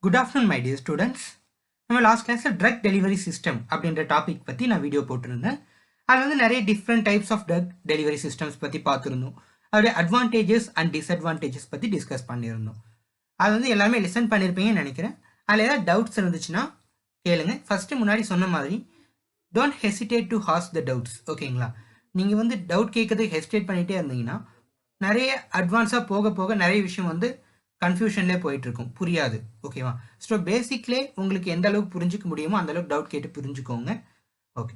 Good afternoon, my dear students. நம்ம last கிளாஸில் drug delivery system அப்படின்ற டாபிக் பற்றி நான் வீடியோ போட்டிருந்தேன். அது வந்து நிறைய different types of drug delivery systems பற்றி பார்த்துருந்தோம். அதோடைய அட்வான்டேஜஸ் அண்ட் டிஸ்அட்வான்டேஜஸ் பற்றி டிஸ்கஸ் பண்ணியிருந்தோம். அது வந்து எல்லாமே லிசன் பண்ணியிருப்பீங்கன்னு நினைக்கிறேன். அதில் ஏதாவது டவுட்ஸ் இருந்துச்சுன்னா கேளுங்க. ஃபஸ்ட்டு முன்னாடி சொன்ன மாதிரி don't hesitate to ask the doubts. ஓகேங்களா? நீங்கள் வந்து டவுட் கேட்கறதுக்கு ஹெசிடேட் பண்ணிகிட்டே இருந்தீங்கன்னா நிறைய அட்வான்ஸாக போக போக நிறைய விஷயம் வந்து கன்ஃபியூஷன்லேயே போயிட்டுருக்கும், புரியாது. ஓகேவா? ஸோ பேசிக்லே உங்களுக்கு எந்த அளவுக்கு புரிஞ்சிக்க முடியுமோ அந்த அளவுக்கு டவுட் கேட்டு புரிஞ்சுக்கோங்க. ஓகே,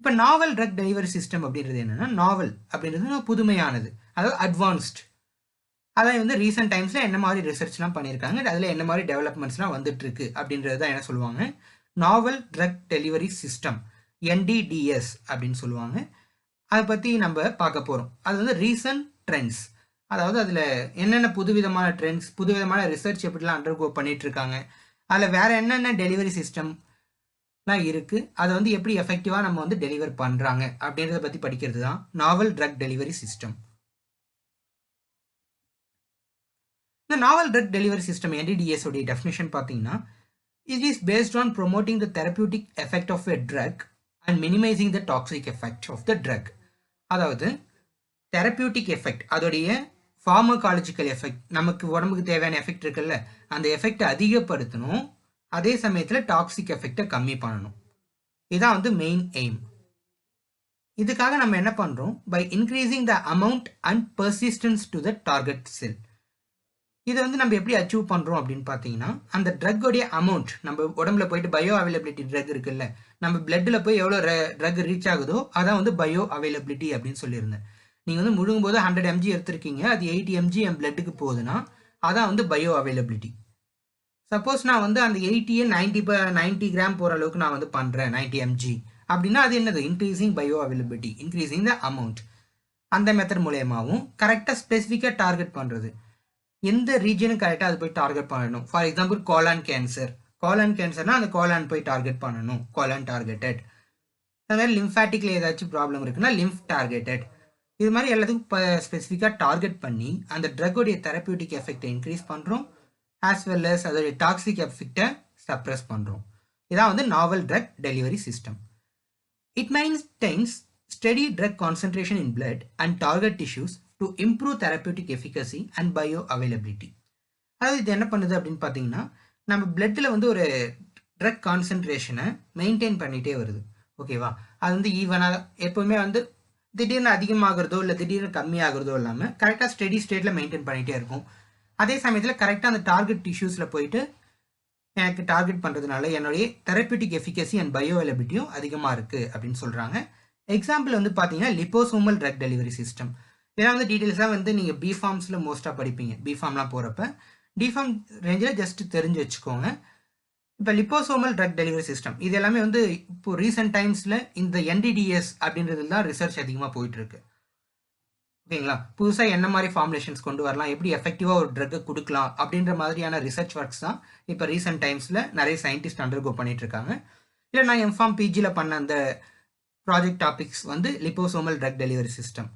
இப்போ நாவல் ட்ரக் டெலிவரி சிஸ்டம் அப்படின்றது என்னென்னா, நாவல் அப்படின்றது புதுமையானது, அதாவது அட்வான்ஸ்ட். அதை வந்து ரீசெண்ட் டைம்ஸில் என்ன மாதிரி ரிசர்ச்லாம் பண்ணியிருக்காங்க, அதில் என்ன மாதிரி டெவலப்மெண்ட்ஸ்லாம் வந்துட்டுருக்கு அப்படின்றது தான் என்ன சொல்லுவாங்க, நாவல் ட்ரக் டெலிவரி சிஸ்டம், என்டிடிஎஸ் அப்படின்னு சொல்லுவாங்க. அதை பற்றி நம்ம பார்க்க போகிறோம். அது வந்து ரீசன்ட் ட்ரெண்ட்ஸ், அதாவது அதில் என்னென்ன புதுவிதமான ட்ரெண்ட்ஸ், புதுவிதமான ரிசர்ச் எப்படிலாம் அண்டர்கோ பண்ணிகிட்ருக்காங்க, அதில் வேறு என்னென்ன டெலிவரி சிஸ்டம்லாம் இருக்குது, அதை வந்து எப்படி எஃபெக்டிவாக நம்ம வந்து டெலிவர் பண்ணுறாங்க அப்படின்றத பற்றி படிக்கிறது தான் நாவல் ட்ரக் டெலிவரி சிஸ்டம். இந்த novel drug delivery system NDDS உடைய டெஃபினேஷன் பார்த்தீங்கன்னா, it is based on promoting the therapeutic effect of a drug and minimising the toxic effect of the drug. அதாவது தெரபியூட்டிக் எஃபெக்ட், அதோடைய ஃபார்மகாலஜிக்கல் எஃபெக்ட், நமக்கு உடம்புக்கு தேவையான effect இருக்குல்ல, அந்த எஃபெக்டை அதிகப்படுத்தணும், அதே சமயத்தில் டாக்ஸிக் எஃபெக்டை கம்மி பண்ணணும். இதுதான் வந்து மெயின் எய்ம். இதுக்காக நம்ம என்ன பண்ணுறோம், by increasing the amount and persistence to the target cell. இதை வந்து நம்ம எப்படி அச்சீவ் பண்ணுறோம் அப்படின்னு பார்த்தீங்கன்னா, அந்த ட்ரக்கோடைய அமௌண்ட், நம்ம உடம்புல போயிட்டு பயோ அவைலபிலிட்டி ட்ரக் இருக்குல்ல, நம்ம பிளட்டில் போய் எவ்வளோ ட்ரக் ரீச் ஆகுதோ அதான் வந்து பயோ அவைலபிலிட்டி அப்படின்னு சொல்லியிருந்தேன். நீங்கள் வந்து முழுங்கும் போது 100 mg எடுத்திருக்கீங்க, அது 80 mg என் பிளட்டுக்கு போகுதுன்னா அதான் வந்து பயோ அவைலபிலிட்டி. சப்போஸ் நான் வந்து அந்த 80 90 கிராம் போகிற அளவுக்கு நான் வந்து பண்ணுறேன் 90 mg அப்படின்னா அது என்னது, increasing bio availability, increasing the amount. அந்த மெத்தட் மூலயமாவும் கரெக்டாக ஸ்பெசிஃபிக்காக டார்கெட் பண்ணுறது, எந்த ரீஜனும் கரெக்டாக அது போய் டார்கெட் பண்ணணும். For example colon cancer, colon கேன்சர்னா அந்த கோலான் போய் டார்கெட் பண்ணணும், கோலான் டார்கெட்டட். அது மாதிரி லிம்ஃபேட்டிக்ல ஏதாச்சும் ப்ராப்ளம் இருக்குன்னா லிம்ஃப் டார்கெட்டட். இது மாதிரி எல்லாத்துக்கும் ஸ்பெசிஃபிக்காக டார்கெட் பண்ணி அந்த ட்ரக்கோடைய தெரபியூட்டிக் எஃபெக்டை இன்க்ரீஸ் பண்ணுறோம், ஆஸ் வெல் அஸ் அதோடைய டாக்ஸிக் எஃபெக்டை சப்ரஸ் பண்ணுறோம். இதான் வந்து novel drug delivery system. It maintains steady drug concentration in blood and target tissues to improve therapeutic efficacy and bioavailability. அதாவது இது என்ன பண்ணுது அப்படின்னு பார்த்தீங்கன்னா, நம்ம பிளட்டில் வந்து ஒரு ட்ரக் கான்சன்ட்ரேஷனை மெயின்டைன் பண்ணிகிட்டே வருது. ஓகேவா? அது வந்து ஈவனாக எப்போவுமே வந்து திடீர்னு அதிகமாகிறதோ இல்லை திடீர்னு கம்மியாகிறதோ இல்லாமல் கரெக்டாக ஸ்டெடி ஸ்டேட்டில் மெயின்டைன் பண்ணிகிட்டே இருக்கும். அதே சமயத்தில் கரெக்டாக அந்த டார்கெட் டிஷ்யூஸில் போயிட்டு எனக்கு டார்கெட் பண்ணுறதுனால என்னுடைய தெரபியூட்டிக் எஃபிகசி அண்ட் பயோ அவைலபிலிட்டியும் அதிகமாக இருக்குது அப்படின்னு சொல்கிறாங்க. எக்ஸாம்பிள் வந்து பார்த்தீங்கன்னா லிப்போசோமல் ட்ரக் டெலிவரி சிஸ்டம். இதெல்லாம் வந்து டீட்டெயில்ஸாக வந்து நீங்கள் பிஃபார்ம்ஸில் மோஸ்ட்டாக படிப்பீங்க. பிஃபார்ம்லாம் போகிறப்ப டிஃபார்ம் ரேஞ்சில் ஜஸ்ட் தெரிஞ்சு வச்சுக்கோங்க. இப்போ லிப்போசோமல் ட்ரக் டெலிவரி சிஸ்டம் இது எல்லாமே வந்து இப்போ ரீசெண்ட் டைம்ஸில் இந்த என்டிடிஎஸ் அப்படின்றதுல தான் ரிசர்ச் அதிகமாக போயிட்டுருக்கு. ஓகேங்களா? புதுசாக என்ன மாதிரி ஃபார்முலேஷன்ஸ் கொண்டு வரலாம், எப்படி எஃபெக்டிவாக ஒரு ட்ரக்கை கொடுக்கலாம் அப்படின்ற மாதிரியான ரிசர்ச் ஒர்க்ஸ் தான் இப்போ ரீசெண்ட் டைம்ஸில் நிறைய சயின்டிஸ்ட் அண்டர்கோ பண்ணிகிட்ருக்காங்க. இல்லை நான் எம்ஃபார்ம் பிஜியில் பண்ண அந்த ப்ராஜெக்ட் டாபிக்ஸ் வந்து லிப்போசோமல் ட்ரக் டெலிவரி சிஸ்டம்.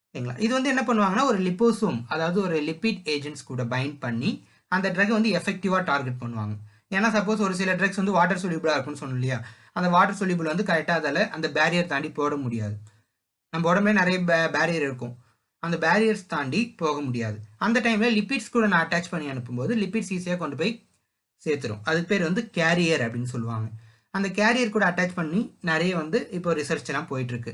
ஓகேங்களா? இது வந்து என்ன பண்ணுவாங்கன்னா, ஒரு லிப்போசோம், அதாவது ஒரு லிப்பிட் ஏஜென்ட்ஸ் கூட பைண்ட் பண்ணி அந்த ட்ரக்கை வந்து எஃபெக்டிவாக டார்கெட் பண்ணுவாங்க. ஏன்னா சப்போஸ் ஒரு சில ட்ரக்ஸ் வந்து வாட்டர் சொலிபிளாக இருக்குன்னு சொன்னோம் இல்லையா, அந்த வாட்டர் சொலிபிள் வந்து கரெக்டாக அதில் அந்த பேரியர் தாண்டி போட முடியாது. நம்ம உடம்புல நிறைய பேரியர் இருக்கும், அந்த பேரியர்ஸ் தாண்டி போக முடியாது. அந்த டைமில் லிப்பிட்ஸ் கூட நான் அட்டாச் பண்ணி அனுப்பும்போது லிப்பிட்ஸ் ஈஸியாக கொண்டு போய் சேர்த்துரும். அதுக்கு பேர் வந்து கேரியர் அப்படின்னு சொல்லுவாங்க. அந்த கேரியர் கூட அட்டாச் பண்ணி நிறைய வந்து இப்போ ரிசர்ச் எல்லாம் போயிட்டுருக்கு.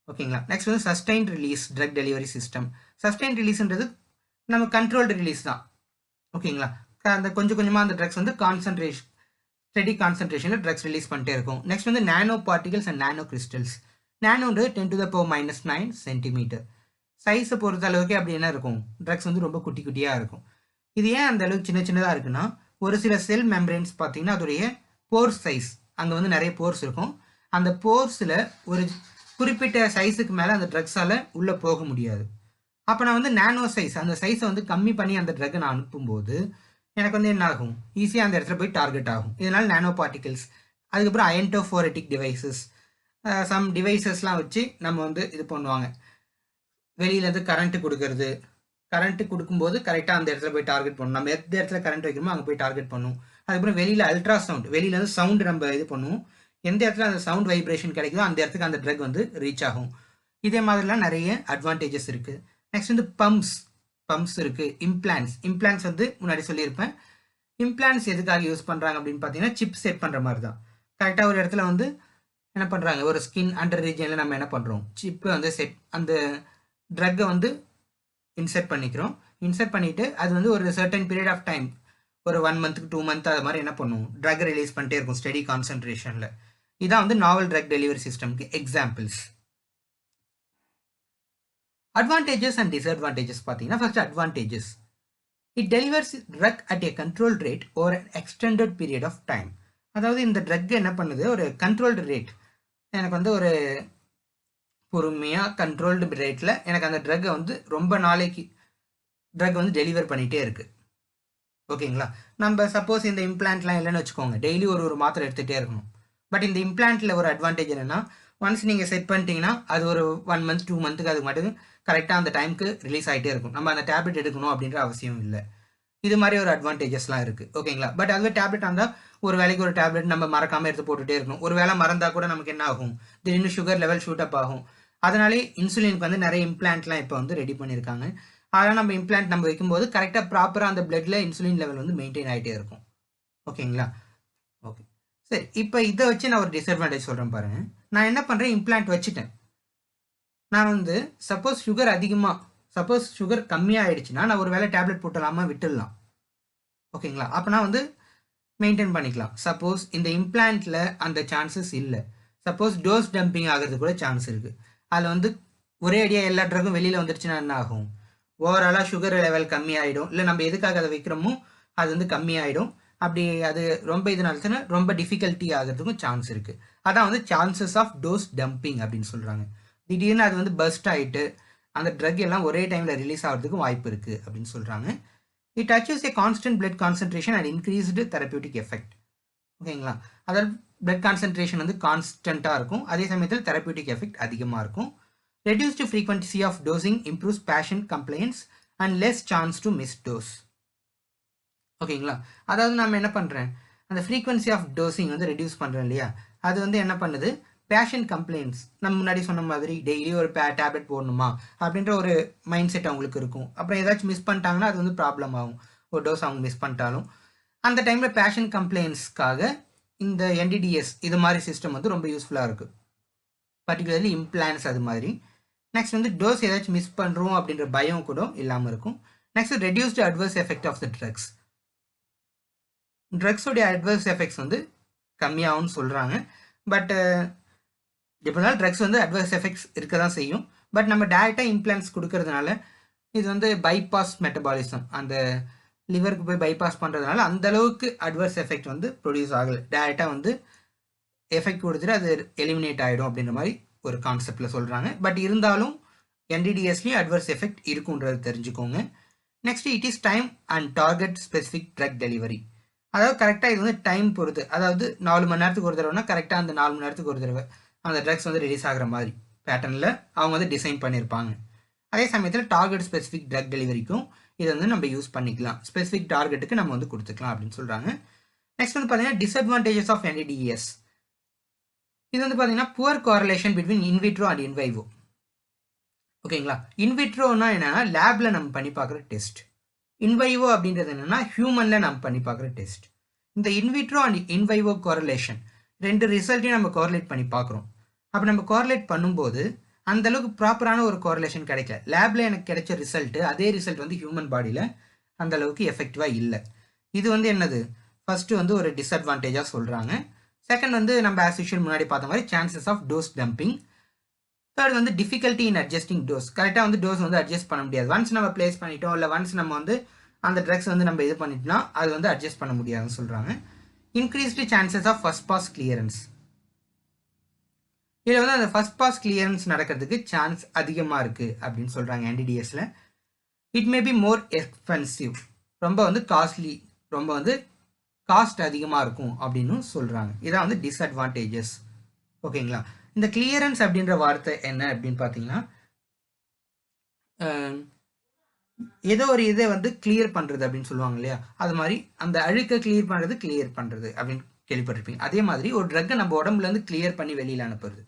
ஓகேங்களா? நெக்ஸ்ட் வந்து sustained release drug delivery system. Sustained ரிலீஸ்ன்றது நம்ம கண்ட்ரோல்டு ரிலீஸ் தான். ஓகேங்களா? அந்த கொஞ்சம் கொஞ்சமாக அந்த ட்ரக்ஸ் வந்து கான்சன்ட்ரேஷன், ஸ்டெடி கான்சன்ட்ரேஷனில் ட்ரக்ஸ் ரிலீஸ் பண்ணிட்டே இருக்கும். நெக்ஸ்ட் வந்து nano particles and nano crystals. நானோன்றது 10⁻⁻⁹ சென்டிமீட்டர் சைஸை பொறுத்த அளவுக்கு அப்படி என்ன இருக்கும், ட்ரக்ஸ் வந்து ரொம்ப குட்டி குட்டியாக இருக்கும். இது ஏன் அந்த அளவுக்கு சின்ன சின்னதாக இருக்குன்னா, ஒரு சில செல் மெம்பரேன்ஸ் பார்த்தீங்கன்னா அதோடைய போர்ஸ் சைஸ், அங்கே வந்து நிறைய போர்ஸ் இருக்கும். அந்த போர்ஸில் ஒரு குறிப்பிட்ட சைஸுக்கு மேலே அந்த ட்ரக்ஸால் உள்ளே போக முடியாது. அப்போ நான் வந்து நானோ சைஸ், அந்த சைஸை வந்து கம்மி பண்ணி அந்த ட்ரக்கை நான் அனுப்பும்போது எனக்கு வந்து என்ன ஆகும், ஈஸியாக அந்த இடத்துல போய் டார்கெட் ஆகும். இதனால் நானோ பார்ட்டிகல்ஸ், அதுக்கப்புறம் அயன்டோஃபோரெட்டிக் டிவைசஸ், சம் டிவைசஸ்லாம் வச்சு நம்ம வந்து இது பண்ணுவாங்க. வெளியிலேருந்து கரண்ட்டு கொடுக்கறது, கரண்ட் கொடுக்கும்போது கரெக்டாக அந்த இடத்துல போய் டார்கெட் பண்ணணும். நம்ம எந்த இடத்துல கரண்ட் வைக்கிறோமோ அங்கே போய் டார்கெட் பண்ணும். அதுக்கப்புறம் வெளியில் அல்ட்ரா சவுண்ட், வெளியில வந்து சவுண்டு நம்ம இது பண்ணுவோம். எந்த இடத்துல அந்த சவுண்ட் வைப்ரேஷன் கிடைக்குதோ அந்த இடத்துக்கு அந்த ட்ரக் வந்து ரீச் ஆகும். இதே மாதிரிலாம் நிறைய அட்வான்டேஜஸ் இருக்குது. நெக்ஸ்ட் வந்து பம்ப்ஸ் இருக்குது. இம்ப்ளான்ஸ் வந்து முன்னாடி சொல்லியிருப்பேன். இம்ப்ளான்ஸ் எதுக்காக யூஸ் பண்ணுறாங்க அப்படின்னு பார்த்தீங்கன்னா சிப் செட் பண்ணுற மாதிரி தான். கரெக்டாக ஒரு இடத்துல வந்து என்ன பண்ணுறாங்க, ஒரு ஸ்கின் அண்டர் ரீஜனில் நம்ம என்ன பண்ணுறோம், சிப்பு வந்து அந்த ட்ரக்கை வந்து இன்சர்ட் பண்ணிவிட்டு அது வந்து ஒரு சர்டன் பீரியட் ஆஃப் டைம், ஒரு 1 மந்த்துக்கு 2 மந்த் அது மாதிரி என்ன பண்ணும், ட்ரக் ரிலீஸ் பண்ணிட்டே இருக்கும் ஸ்டெடி கான்சன்ட்ரேஷனில். இதான் வந்து நாவல் ட்ரக் டெலிவரி சிஸ்டம்க்கு எக்ஸாம்பிள்ஸ். அட்வான்டேஜஸ் அண்ட் டிஸ்அட்வான்டேஜஸ் பார்த்தீங்கன்னா, first advantages. It delivers drug at a controlled rate over an extended period of time. அதாவது இந்த ட்ரக் என்ன பண்ணுது, ஒரு கண்ட்ரோல்டு ரேட், எனக்கு வந்து ஒரு பொறுமையாக கண்ட்ரோல்டு ரேட்டில் எனக்கு அந்த ட்ரக்கை வந்து ரொம்ப நாளைக்கு ட்ரக் வந்து டெலிவர் பண்ணிகிட்டே இருக்குது. ஓகேங்களா. நம்ம சப்போஸ் இந்த இம்ப்ளான்ட்லாம் இல்லைன்னு வச்சுக்கோங்க, டெய்லி ஒரு மாத்திரை எடுத்துகிட்டே இருக்கணும். பட் இந்த இம்ப்ளான்ட்டில் ஒரு அட்வான்டேஜ் என்னென்னா, ஒன்ஸ் நீங்கள் செட் பண்ணிட்டீங்கன்னா அது ஒரு 1 மந்த் 2 மந்த்துக்கு அதுக்கு மட்டும் கரெக்டாக அந்த டைமுக்கு ரிலீஸ் ஆகிட்டே இருக்கும். நம்ம அந்த டேப்லெட் எடுக்கணும் அப்படின்ற அவசியம் இல்லை. இது மாதிரி ஒரு அட்வான்டேஜஸ்லாம் இருக்குது. ஓகேங்களா. பட் அதுவே டேப்லெட் இருந்தால் ஒரு வேலைக்கு ஒரு டேப்லெட் நம்ம மறக்காமல் எடுத்து போட்டுகிட்டே இருக்கணும். ஒரு வேளை மறந்தால் கூட நமக்கு என்ன ஆகும், திடீர்னு சுகர் லெவல் ஷூட் அப் ஆகும். அதனாலே இன்சுலினுக்கு வந்து நிறைய இம்ப்ளான்ட்லாம் இப்போ வந்து ரெடி பண்ணியிருக்காங்க. அதனால் நம்ம இம்ப்ளான்ட் நம்ம வைக்கும்போது கரெக்டாக ப்ராப்பராக அந்த பிளட்ல இன்சுலின் லெவல் வந்து மெயின்டைன் ஆகிட்டே இருக்கும். ஓகேங்களா. ஓகே சரி, இப்போ இதை வச்சு நான் ஒரு டிஸ்அட்வான்டேஜ் சொல்கிறேன் பாருங்கள். நான் என்ன பண்ணுறேன், இம்ப்ளான்ட் வச்சுட்டேன். நான் வந்து சப்போஸ் சுகர் கம்மியாக ஆயிடுச்சுன்னா நான் ஒரு வேளை டேப்லெட் போட்டலாமா விட்டுடலாம். ஓகேங்களா. அப்போ நான் வந்து மெயின்டைன் பண்ணிக்கலாம். சப்போஸ் இந்த இம்ப்ளான்ட்டில் அந்த சான்சஸ் இல்லை, சப்போஸ் டோஸ் டம்பிங் ஆகிறது கூட சான்ஸ் இருக்குது. அதில் வந்து ஒரே அடியாக எல்லா ட்ரக்கும் வெளியில் வந்துடுச்சுன்னா என்ன ஆகும், ஓவராலாக சுகர் லெவல் கம்மியாயிடும். இல்லை நம்ம எதுக்காக அதை வைக்கிறோமோ அது வந்து கம்மியாயிடும். அப்படி அது ரொம்ப இதனால ரொம்ப டிஃபிகல்ட்டி ஆகிறதுக்கும் சான்ஸ் இருக்குது. அதான் வந்து சான்சஸ் ஆஃப் டோஸ் டம்பிங் அப்படின்னு சொல்கிறாங்க. திடீர்னு அது வந்து பஸ்ட் ஆகிட்டு அந்த ட்ரக் எல்லாம் ஒரே டைமில் ரிலீஸ் ஆகிறதுக்கும் வாய்ப்பு இருக்குது அப்படின்னு சொல்கிறாங்க. It achieves A constant blood concentration and increased therapeutic effect. ஓகேங்களா. அதாவது பிளட் கான்சன்ட்ரேஷன் வந்து கான்ஸ்டண்ட்டாக இருக்கும், அதே சமயத்தில் தெரபியூட்டிக் எஃபெக்ட் அதிகமாக இருக்கும். Reduced frequency of dosing improves patient complaints and less chance to miss dose. ஓகேங்களா. அதாவது நம்ம என்ன பண்ணுறேன், அந்த ஃப்ரீக்வன்சி ஆஃப் டோசிங் வந்து ரெடியூஸ் பண்ணுறோம் இல்லையா, அது வந்து என்ன பண்ணுது, பேஷண்ட் கம்ப்ளைண்ட்ஸ், நம்ம முன்னாடி சொன்ன மாதிரி டெய்லி ஒரு டேப்லெட் போடணுமா அப்படின்ற ஒரு மைண்ட் செட் அவங்களுக்கு இருக்கும். அப்புறம் ஏதாச்சும் மிஸ் பண்ணிட்டாங்கன்னா அது வந்து ப்ராப்ளம் ஆகும். ஒரு டோஸ் அவங்க மிஸ் பண்ணிட்டாலும் அந்த டைமில் பேஷண்ட் கம்ப்ளைண்ட்ஸ்க்காக இந்த NDDS இது மாதிரி சிஸ்டம் வந்து ரொம்ப யூஸ்ஃபுல்லாக இருக்குது, பர்டிகுலர்லி இம்ப்ளான்ஸ் அது மாதிரி. நெக்ஸ்ட் வந்து டோஸ் ஏதாச்சும் மிஸ் பண்ணுறோம் அப்படின்ற பயம் கூட இல்லாமல் இருக்கும். Next reduced adverse effect of the ட்ரக்ஸோடைய அட்வர்ஸ் எஃபெக்ட்ஸ் வந்து கம்மியாகும்னு சொல்கிறாங்க. பட் எப்படினாலும் ட்ரக்ஸ் வந்து அட்வர்ஸ் எஃபெக்ட்ஸ் இருக்க தான் செய்யும். பட் நம்ம டேரெக்டாக இம்ப்ளான்ஸ் கொடுக்கறதுனால இது வந்து பைபாஸ் மெட்டபாலிசம், அந்த லிவருக்கு போய் பைபாஸ் பண்ணுறதுனால அந்த அளவுக்கு அட்வர்ஸ் எஃபெக்ட் வந்து ப்ரொடியூஸ் ஆகலை. டேரெக்டாக வந்து எஃபெக்ட் கொடுத்துட்டு அது எலிமினேட் ஆகிடும் அப்படின்ற மாதிரி ஒரு கான்செப்டில் சொல்கிறாங்க. பட் இருந்தாலும் NDDSலேயும் அட்வர்ஸ் எஃபெக்ட் இருக்குன்றது தெரிஞ்சுக்கோங்க. Next it is time and target specific drug delivery. அதாவது கரெக்டாக இது வந்து டைம் பொறுத்து, அதாவது 4 மணி நேரத்துக்கு ஒரு தடவைனா கரெக்டாக அந்த 4 மணி நேரத்துக்கு ஒரு தடவை அந்த ட்ரக்ஸ் வந்து ரிலீஸ் ஆகிற மாதிரி பேட்டர்னில் அவங்க வந்து டிசைன் பண்ணியிருப்பாங்க. அதே சமயத்தில் டார்கெட் ஸ்பெசிஃபிக் ட்ரக் டெலிவரிக்கும் இதை வந்து நம்ம யூஸ் பண்ணிக்கலாம், ஸ்பெசிஃபிக் டார்கெட்டுக்கு நம்ம வந்து கொடுத்துக்கலாம் அப்படின்னு சொல்கிறாங்க. நெக்ஸ்ட் வந்து பார்த்தீங்கன்னா டிஸ்அட்வான்டேஜஸ் ஆஃப் NDDS. இது வந்து பார்த்தீங்கன்னா poor correlation between in vitro and in vivo. ஓகேங்களா. இன்விட்ரோனா என்னன்னா லேபில் நம்ம பண்ணி பார்க்குற டெஸ்ட், இன்வைவோ அப்படின்றது என்னென்னா ஹியூமனில் நம்ம பண்ணி பார்க்குற டெஸ்ட். இந்த இன்விட்ரோ அண்ட் இன்வைவோ கோரிலேஷன் ரெண்டு ரிசல்ட்டையும் நம்ம கோரிலேட் பண்ணி பார்க்குறோம். அப்போ நம்ம கோரிலேட் பண்ணும்போது அந்தளவுக்கு ப்ராப்பரான ஒரு கோரிலேஷன் கிடைக்கல. லேபில் எனக்கு கிடைச்ச ரிசல்ட்டு அதே ரிசல்ட் வந்து ஹியூமன் பாடியில் அந்தளவுக்கு எஃபெக்டிவாக இல்லை. இது வந்து என்னது, ஃபஸ்ட்டு வந்து ஒரு டிஸ்அட்வான்டேஜாக சொல்கிறாங்க. செகண்ட் வந்து நம்ம ஆஸ் யூஷுவல் முன்னாடி பார்த்த மாதிரி chances of dose dumping. Third வந்து டிஃபிகல்ட்டி இன் அட்ஜஸ்டிங் டோஸ். கரெக்டாக வந்து டோஸ் வந்து அட்ஜஸ்ட் பண்ண முடியாது. ஒன்ஸ் நம்ம பிளேஸ் பண்ணிட்டோம், இல்லை ஒன்ஸ் நம்ம வந்து அந்த ட்ரக்ஸ் வந்து நம்ம இது பண்ணிட்டோம்னா அது வந்து அட்ஜஸ்ட் பண்ண முடியாதுன்னு சொல்கிறாங்க. Increased chances of first pass clearance. இதில் வந்து அந்த ஃபர்ஸ்ட் பாஸ் கிளியரன்ஸ் நடக்கிறதுக்கு சான்ஸ் அதிகமாக இருக்குது அப்படின்னு சொல்கிறாங்க NDDSல. It may be more expensive, ரொம்ப வந்து காஸ்ட்லி, ரொம்ப வந்து காஸ்ட் அதிகமாக இருக்கும் அப்படின்னு சொல்கிறாங்க. இதான் வந்து டிஸ்அட்வான்டேஜஸ். ஓகேங்களா. இந்த கிளியரன்ஸ் அப்படின்ற வார்த்தை என்ன அப்படின்னு பார்த்தீங்கன்னா, ஏதோ ஒரு இதை வந்து கிளியர் பண்ணுறது அப்படின்னு சொல்லுவாங்க இல்லையா, அது மாதிரி அந்த அழுக்கை கிளியர் பண்ணுறது அப்படின்னு கேள்விப்பட்டிருப்பீங்க. அதே மாதிரி ஒரு ட்ரக்கை நம்ம உடம்புலேருந்து கிளியர் பண்ணி வெளியில் அனுப்புறது,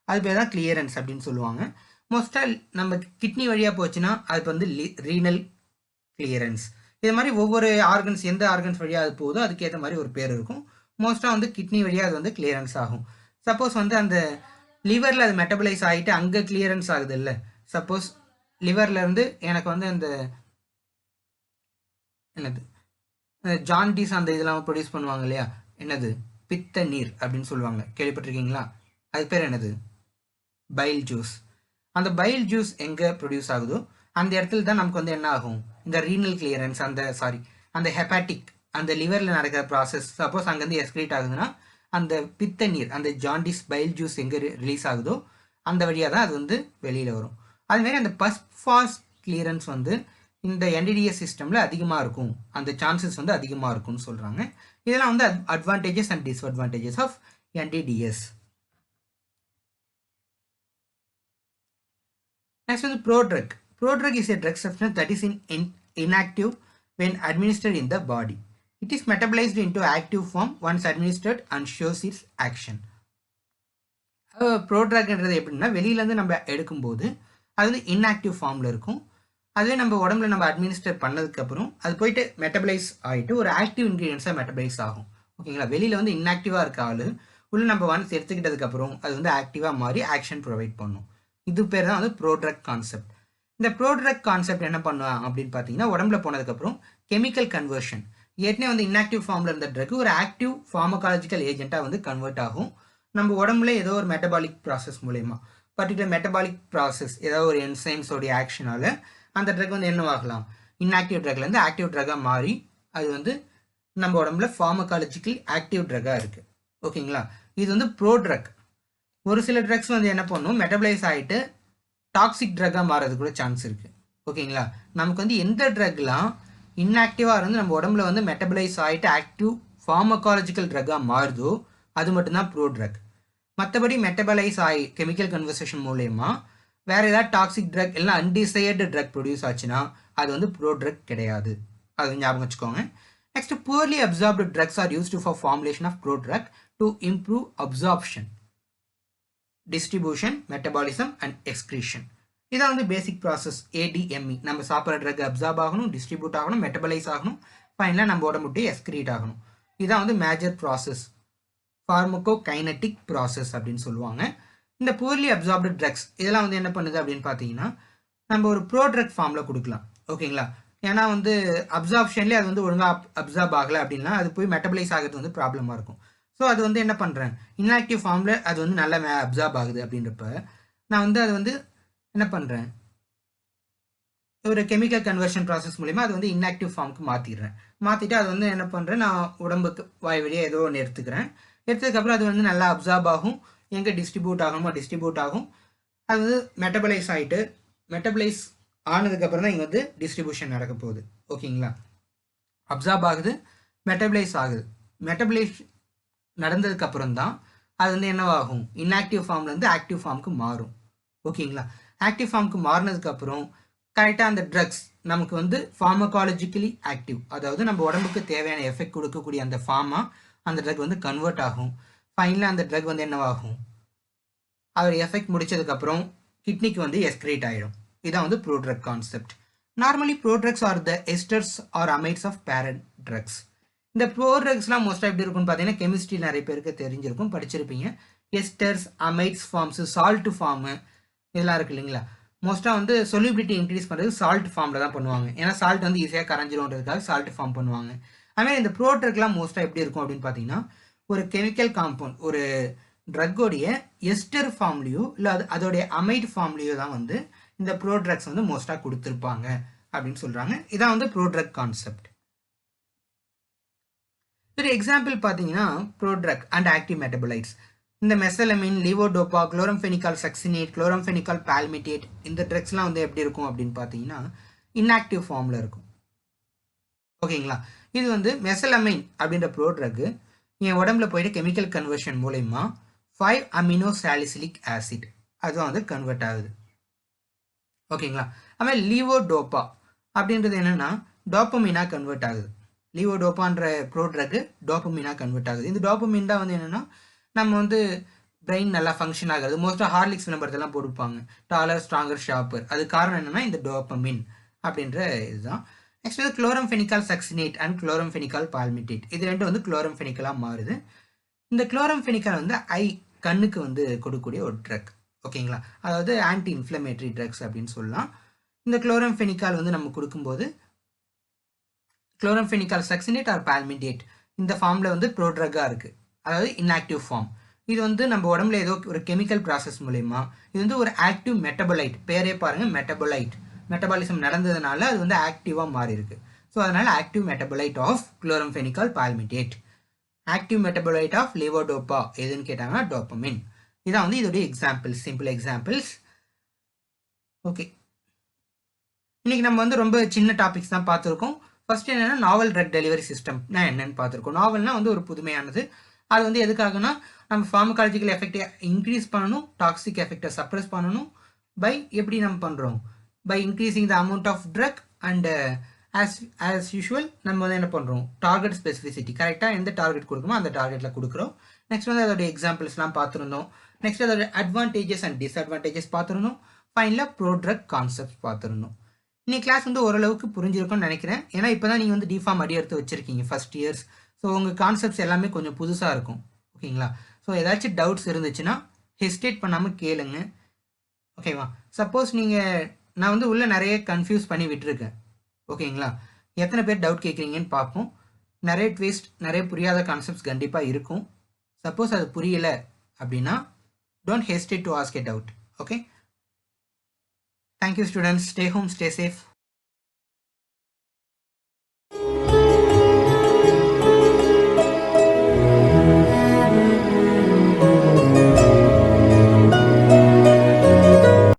அது பேர் தான் கிளியரன்ஸ் அப்படின்னு சொல்லுவாங்க. மோஸ்ட்டாக நம்ம கிட்னி வழியாக போச்சுன்னா அது வந்து ரீனல் கிளியரன்ஸ். இது மாதிரி ஒவ்வொரு ஆர்கன்ஸ் எந்த ஆர்கன்ஸ் வழியாக அது போகுதோ அதுக்கேற்ற மாதிரி ஒரு பேர் இருக்கும். மோஸ்ட்டாக வந்து கிட்னி வழியாக அது வந்து கிளியரன்ஸ் ஆகும். சப்போஸ் வந்து அந்த லிவரில் அது மெட்டபலைஸ் ஆகிட்டு அங்கே கிளியரன்ஸ் ஆகுது இல்லை, சப்போஸ் லிவர்லேருந்து எனக்கு வந்து அந்த என்னது ஜாண்டிஸ் அந்த இதெல்லாம் ப்ரொடியூஸ் பண்ணுவாங்க இல்லையா, என்னது பித்த நீர் அப்படின்னு சொல்லுவாங்க, கேள்விப்பட்டிருக்கீங்களா? அது பேர் என்னது? File juice. அந்த பைல் ஜூஸ் எங்கே ப்ரொடியூஸ் ஆகுதோ அந்த இடத்துல தான் நமக்கு வந்து என்ன ஆகும், இந்த ரீனல் கிளியரன்ஸ் அந்த ஹெப்பாட்டிக் அந்த லிவரில் நடக்கிற ப்ராசஸ் சப்போஸ் அங்கேருந்து எக்ஸ்கிரீட் ஆகுதுன்னா அந்த பித்த நீர் அந்த ஜாண்டிஸ் பைல் ஜூஸ் எங்கே ரிலீஸ் ஆகுதோ அந்த வழியாக தான் அது வந்து வெளியில் வரும். அதுமாரி அந்த ஃபாஸ்ட் கிளியரன்ஸ் வந்து இந்த என்டிடிஎஸ் சிஸ்டமில் அதிகமாக இருக்கும், அந்த சான்சஸ் வந்து அதிகமாக இருக்கும்னு சொல்கிறாங்க. இதெல்லாம் வந்து advantages and disadvantages of NDDS. Next is prodrug. Prodrug is a drug substance that is inactive when administered in the body. It is metabolized into active form once administered and shows its action. ப்ரோட்ரக்ன்றது எப்படின்னா வெளியிலேருந்து நம்ம எடுக்கும்போது அது வந்து inactive ஃபார்மில் இருக்கும். அதுவே நம்ம உடம்புல நம்ம அட்மினிஸ்டர் பண்ணதுக்கப்புறம் அது போயிட்டு மெட்டபலைஸ் ஆகிட்டு ஒரு ஆக்டிவ் இன்க்ரீடியன்ஸாக மெட்டபலைஸ் ஆகும். ஓகேங்களா? வெளியில் வந்து இன்ஆக்டிவாக இருக்க ஆள் உள்ள நம்ம ஒன்ஸ் எடுத்துக்கிட்டதுக்கப்புறம் அது வந்து ஆக்டிவாக மாறி ஆக்ஷன் ப்ரொவைட் பண்ணும். இது பேர் தான் வந்து ப்ரோட்ரக் கான்செப்ட். இந்த ப்ரோட்ரக் கான்செப்ட் என்ன பண்ணுவாங்க அப்படின்னு பார்த்தீங்கன்னா, உடம்புல போனதுக்கப்புறம் கெமிக்கல் கன்வர்ஷன், ஏற்கனவே வந்து இன்ஆக்டிவ் ஃபார்மில் இருந்த ட்ரக் ஒரு ஆக்டிவ் ஃபார்மகாலஜிக்கல் ஏஜென்ட்டாக வந்து கன்வெர்ட் ஆகும். நம்ம உடம்புல ஏதோ ஒரு மெட்டபாலிக் ப்ராசஸ் மூலயமா, பர்டிகுலர் மெட்டபாலிக் ப்ராசஸ் ஏதாவது ஒரு என்சைம்ஸோடைய ஆக்ஷனால் அந்த ட்ரக் வந்து என்னவாகலாம், இன்ஆக்டிவ் ட்ரக்லேருந்து ஆக்டிவ் ட்ரக்காக மாறி அது வந்து நம்ம உடம்புல ஃபார்மகாலஜிக்கல் ஆக்டிவ் ட்ரக்காக இருக்குது. ஓகேங்களா? இது வந்து ப்ரோட்ரக். ஒரு சில ட்ரக்ஸ் வந்து என்ன பண்ணும், மெட்டபலைஸ் ஆகிட்டு டாக்ஸிக் ட்ரக்காக மாறது கூட சான்ஸ் இருக்குது. ஓகேங்களா? நமக்கு வந்து எந்த ட்ரக்லாம் இன்ஆக்டிவாக இருந்து நம்ம உடம்புல வந்து மெட்டபலைஸ் ஆகிட்டு ஆக்டிவ் ஃபார்மகாலஜிக்கல் ட்ரக்காக மாறுதோ அது மட்டும்தான் ப்ரோட்ரக். மற்றபடி மெட்டபலைஸ் ஆகி கெமிக்கல் கன்வர்சேஷன் மூலயமா வேறு ஏதாவது டாக்ஸிக் ட்ரக் இல்லை அன்டிசையர்டு ட்ரக் ப்ரொடியூஸ் ஆச்சுன்னா அது வந்து ப்ரோட்ரக் கிடையாது. அது ஞாபகம் வச்சுக்கோங்க. Next, poorly absorbed drugs are used for formulation of prodrug to improve absorption, distribution, metabolism and excretion. இதான் வந்து பேசிக் ப்ராசஸ் ADME. நம்ம சாப்பிட்ற ட்ரக் அப்சார்ப் ஆகணும், டிஸ்ட்ரிபியூட் ஆகணும், மெட்டபலைஸ் ஆகணும், ஃபைனலாக நம்ம உடம்புட்டு எக்ஸ்கிரீட் ஆகணும். இதான் வந்து major process, pharmaco kinetic process அப்படின்னு சொல்லுவாங்க. இந்த poorly absorbed drugs இதெல்லாம் வந்து என்ன பண்ணுது அப்படின்னு பார்த்தீங்கன்னா, நம்ம ஒரு ப்ரோட்ரக் ஃபார்மில் கொடுக்கலாம். ஓகேங்களா? ஏன்னா வந்து அப்சார்ப்ஷன்லேயே அது வந்து ஒழுங்காக அப்சார்ப் ஆகலை அப்படின்னா அது போய் மெட்டபலைஸ் ஆகிறது வந்து ப்ராப்ளமாக இருக்கும். ஸோ அது வந்து என்ன பண்ணுறேன், இன்ஆக்டிவ் ஃபார்மில் அது வந்து நல்லா அப்சார்ப் ஆகுது அப்படின்றப்ப நான் வந்து அது வந்து என்ன பண்ணுறேன், ஒரு கெமிக்கல் கன்வர்ஷன் ப்ராசஸ் மூலிமா அது வந்து இன்ஆக்டிவ் ஃபார்முக்கு மாற்றிட்டு அது வந்து என்ன பண்ணுறேன், நான் உடம்புக்கு வாய் வழியாக ஏதோ ஒன்று எடுத்ததுக்கப்புறம் அது வந்து நல்லா அப்சார்ப் ஆகும், எங்கே டிஸ்ட்ரிபியூட் ஆகும், அது வந்து மெட்டபலைஸ் ஆகிட்டு மெட்டபலைஸ் ஆனதுக்கப்புறம் தான் இங்கே வந்து டிஸ்ட்ரிபியூஷன் நடக்க போகுது. ஓகேங்களா? அப்சார்ப் ஆகுது, மெட்டபலைஸ் ஆகுது, மெட்டபலைஸ் நடந்ததுக்கப்புறம் தான் அது வந்து என்னவாகும், இன்ஆக்டிவ் ஃபார்ம்லேருந்து ஆக்டிவ் ஃபார்முக்கு மாறும். ஓகேங்களா? ஆக்டிவ் ஃபார்முக்கு மாறினதுக்கப்புறம் கரெக்டாக அந்த ட்ரக்ஸ் நமக்கு வந்து ஃபார்மகாலஜிக்கலி ஆக்டிவ், அதாவது நம்ம உடம்புக்கு தேவையான எஃபெக்ட் கொடுக்கக்கூடிய அந்த ஃபார்மாக அந்த ட்ரக் வந்து கன்வெர்ட் ஆகும். ஃபைனலாக அந்த ட்ரக் வந்து என்னவாகும், அதோட எஃபெக்ட் முடிச்சதுக்கப்புறம் கிட்னிக்கு வந்து எக்ஸ்கிரீட் ஆகிடும். இதான் வந்து prodrug concept. Normally prodrugs are the esters or amides of parent drugs. இந்த ப்ரோட்ரக்ஸ்லாம் மோஸ்ட்டாக எப்படி இருக்குன்னு பார்த்தீங்கன்னா, கெமிஸ்ட்ரி நிறைய பேருக்கு தெரிஞ்சிருக்கும், படிச்சிருப்பீங்க. எஸ்டர்ஸ், அமைட்ஸ் ஃபார்ம்ஸு, சால்ட் ஃபார்மு இதெல்லாம் இருக்குது இல்லைங்களா? மோஸ்ட்டாக வந்து சொல்யூபிலிட்டி இன்க்ரீஸ் பண்ணுறது சால்ட் ஃபார்மில் தான் பண்ணுவாங்க. ஏன்னா சால்ட் வந்து ஈஸியாக கரைஞ்சிரும்ன்றதுக்காக சால்ட் ஃபார்ம் பண்ணுவாங்க. அதுமாதிரி இந்த ப்ரோட்ரக்லாம் மோஸ்ட்டாக எப்படி இருக்கும் அப்படின்னு பார்த்தீங்கன்னா, ஒரு கெமிக்கல் காம்பவுண்ட் ஒரு ட்ரக்கோடைய எஸ்டர் ஃபார்ம்லேயோ இல்லை அதோடைய அமைட் ஃபார்ம்லேயோ தான் வந்து இந்த ப்ரோட்ரக்ஸ் வந்து மோஸ்ட்டாக கொடுத்துருப்பாங்க அப்படின்னு சொல்கிறாங்க. இதான் வந்து ப்ரோட்ரக் கான்செப்ட். ஒரு எக்ஸாம்பிள் பார்த்தீங்கன்னா, ப்ரோட்ரக் அண்ட் ஆக்டிவ் மெட்டபலைட்ஸ். இந்த மெசலமின், லிவோடோபா, குளோரம்ஃபெனிகால் சக்சினேட், குளோரம்ஃபெனிகால் பால்மிட்டேட், இந்த ட்ரக்ஸ்லாம் வந்து எப்படி இருக்கும் அப்படின்னு பார்த்தீங்கன்னா இன்ஆக்டிவ் ஃபார்மில் இருக்கும். ஓகேங்களா? இது வந்து மெசலமைன் அப்படின்ற ப்ரோட்ரக்கு என் உடம்புல போயிட்டு கெமிக்கல் கன்வர்ஷன் மூலயமா 5-அமினோசாலிசிலிக் ஆசிட் அதுவும் வந்து கன்வெர்ட் ஆகுது. ஓகேங்களா? அதுமாதிரி லீவோடோப்பா அப்படின்றது என்னென்னா டோப்பமினாக கன்வெர்ட் ஆகுது. லீவோடோப்பான்ற ப்ரோட்ரக்கு டோப்பமினாக கன்வெர்ட் ஆகுது. இந்த டோப்பமின் தான் வந்து என்னென்னா நம்ம வந்து பிரெயின் நல்லா ஃபங்க்ஷன் ஆகுது. மோஸ்ட்டாக ஹார்லிக்ஸ் விளம்பரத்தெல்லாம் போட்டுப்பாங்க, டாலர் ஸ்ட்ராங்கர் ஷார்ப்பர். அது காரணம் என்னென்னா இந்த டோப்பமின் அப்படின்ற இதுதான். நெக்ஸ்ட் வந்து குளோரம்ஃபெனிகால் சக்சினேட் அண்ட் குளோரம்ஃபெனிகால் பால்மிட்டேட். இது ரெண்டும் வந்து குளோரம்ஃபெனிக்கலாக மாறுது. இந்த குளோரம்ஃபெனிகால் வந்து கண்ணுக்கு வந்து கொடுக்கக்கூடிய ஒரு ட்ரக். ஓகேங்களா, அதாவது ஆன்டி இன்ஃப்ளமேட்டரி ட்ரக்ஸ் அப்படின்னு சொல்லலாம். இந்த குளோரம்ஃபெனிகால் வந்து நம்ம கொடுக்கும்போது குளோரம்ஃபெனிகால் சக்சினேட் ஆர் பால்மிட்டேட் இந்த ஃபார்மில் வந்து ப்ரோட்ரக்காக இருக்குது, அதாவது இன்ஆக்டிவ் ஃபார்ம். இது வந்து நம்ம உடம்புல ஏதோ ஒரு கெமிக்கல் ப்ராசஸ் மூலயமா இது வந்து ஒரு ஆக்டிவ் மெட்டபலைட். பேரே பாருங்கள், மெட்டபலைட். மெட்டபாலிசம் நடந்ததுனால அது வந்து ஆக்டிவாக மாறி இருக்கு. ஸோ அதனால் active metabolite of chloramphenicol palmitate. Active metabolite of levodopa எதுன்னு கேட்டாங்கன்னா டோப்பமின். இதான் வந்து இதோடைய எக்ஸாம்பிள்ஸ், சிம்பிள் எக்ஸாம்பிள்ஸ். ஓகே, இன்னைக்கு நம்ம வந்து ரொம்ப சின்ன டாபிக்ஸ் தான் பார்த்துருக்கோம். ஃபர்ஸ்ட் என்னன்னா நாவல் ட்ரக் டெலிவரி சிஸ்டம்னா என்னன்னு பார்த்துருக்கோம். நாவல்னா வந்து ஒரு புதுமையானது. அது வந்து எதுக்காகனா நம்ம ஃபார்மகாலஜிக்கல் எஃபெக்டை இன்க்ரீஸ் பண்ணணும், டாக்ஸிக் எஃபெக்டை சப்ரஸ் பண்ணணும். பை எப்படி நம்ம பண்ணுறோம்? By increasing the amount of drug and as usual நம்ம வந்து என்ன பண்ணுறோம்? டார்கெட் ஸ்பெசிஃபிசிட்டி, கரெக்டாக எந்த டார்கெட் கொடுக்குமோ அந்த டார்கெட்டில் கொடுக்குறோம். நெக்ஸ்ட் வந்து அதோட எக்ஸாம்பிள்ஸ்லாம் பார்த்துருந்தோம். நெக்ஸ்ட் அதோட அட்வான்டேஜஸ் அண்ட் டிஸ்அட்வான்டேஜஸ் பார்த்துருந்தோம். ஃபைனலாக ப்ரோட்ரக் கான்செப்ட்ஸ் பார்த்துருந்தோம். இன்னைக்கு கிளாஸ் வந்து ஓரளவுக்கு புரிஞ்சிருக்கும்னு நினைக்கிறேன். ஏன்னா இப்போ தான் நீங்கள் வந்து டிஃபார்ம் அடி எடுத்து வச்சுருக்கீங்க ஃபர்ஸ்ட் இயர்ஸ். ஸோ உங்கள் கான்செப்ட்ஸ் எல்லாமே கொஞ்சம் புதுசாக இருக்கும். ஓகேங்களா, ஸோ ஏதாச்சும் டவுட்ஸ் இருந்துச்சுன்னா ஹெசிடேட் பண்ணாமல் கேளுங்க. ஓகேவா, சப்போஸ் நான் வந்து உள்ளே நிறைய கன்ஃபியூஸ் பண்ணி விட்டுருக்கேன். ஓகேங்களா, எத்தனை பேர் டவுட் கேட்குறீங்கன்னு பார்ப்போம். நிறைய ட்விஸ்ட், நிறைய புரியாத கான்செப்ட்ஸ் கண்டிப்பாக இருக்கும். சப்போஸ் அது புரியலை அப்படின்னா don't hesitate to ask a doubt. Okay, thank you students. Stay home, stay safe.